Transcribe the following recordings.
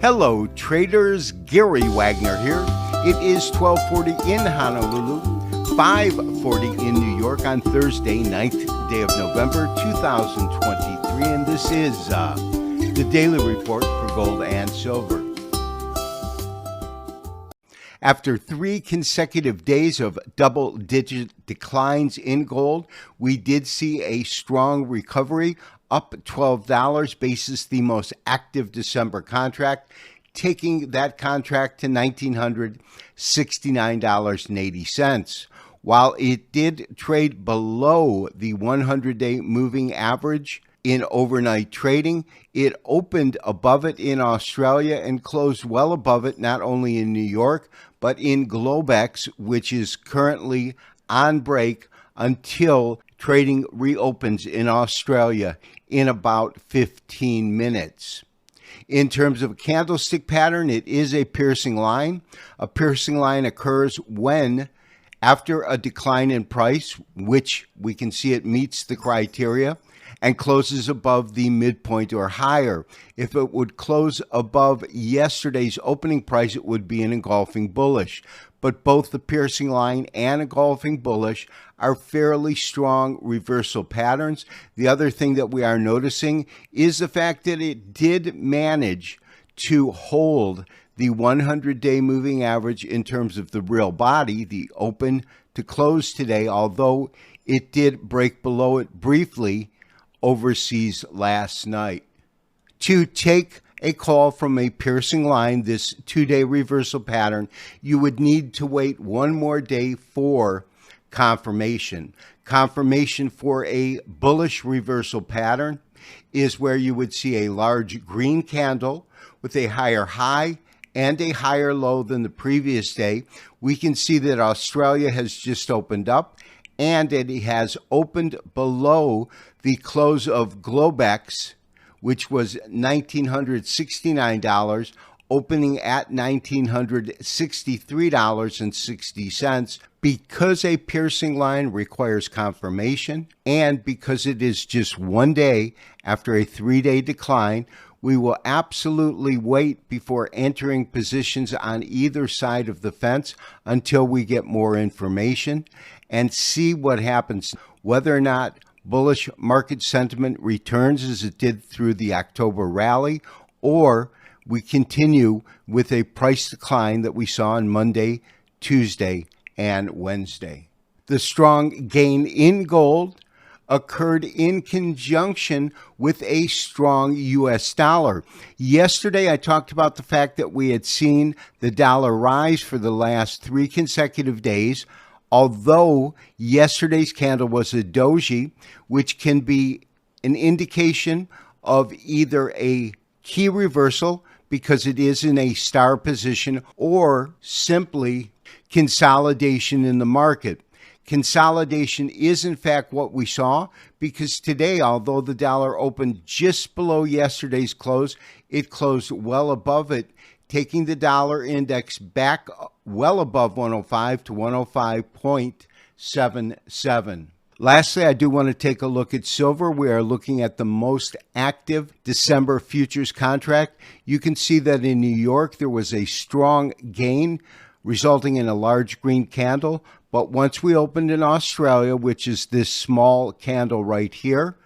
Hello traders, Gary Wagner here. It is 12:40 in Honolulu, 5:40 in New York on Thursday, 9th day of November 2023, and this is the Daily Report for Gold and Silver. After 3 consecutive days of double-digit declines in gold, we did see a strong recovery, up $12, basis the most active December contract, taking that contract to $1,969.80. While it did trade below the 100-day moving average in overnight trading, it opened above it in Australia and closed well above it not only in New York, but in Globex, which is currently on break until trading reopens in Australia in about 15 minutes. In terms of a candlestick pattern, it is a piercing line. A piercing line occurs when, after a decline in price, which we can see it meets the criteria, and closes above the midpoint or higher. If it would close above yesterday's opening price, it would be an engulfing bullish. But both the piercing line and engulfing bullish are fairly strong reversal patterns. The other thing that we are noticing is the fact that it did manage to hold the 100-day moving average in terms of the real body, the open to close today, although it did break below it briefly overseas last night. To take a call from a piercing line, this 2-day reversal pattern, you would need to wait one more day for confirmation. Confirmation for a bullish reversal pattern is where you would see a large green candle with a higher high and a higher low than the previous day. We can see that Australia has just opened up, and it has opened below the close of Globex, which was $1,969, opening at $1,963.60. Because a piercing line requires confirmation, and because it is just one day after a 3-day decline, we will absolutely wait before entering positions on either side of the fence until we get more information and see what happens, whether or not bullish market sentiment returns as it did through the October rally, or we continue with a price decline that we saw on Monday, Tuesday, and Wednesday. The strong gain in gold occurred in conjunction with a strong U.S. dollar. Yesterday, I talked about the fact that we had seen the dollar rise for the last 3 consecutive days, although yesterday's candle was a doji, which can be an indication of either a key reversal because it is in a star position, or simply consolidation in the market. Consolidation is in fact what we saw, because today, although the dollar opened just below yesterday's close, it closed well above it, taking the dollar index back well above 105 to 105.77. Lastly, I do want to take a look at silver. We are looking at the most active December futures contract. You can see that in New York, there was a strong gain resulting in a large green candle. But once we opened in Australia, which is this small candle right here,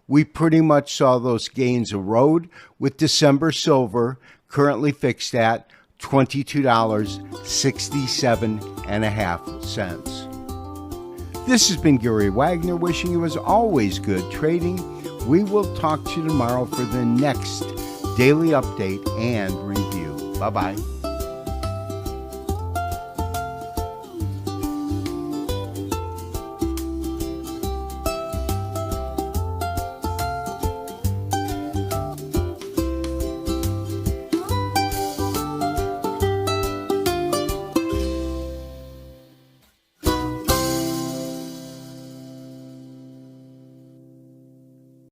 we pretty much saw those gains erode, with December silver currently fixed at $22.67.50. This has been Gary Wagner, wishing you as always good trading. We will talk to you tomorrow for the next daily update and review. Bye-bye.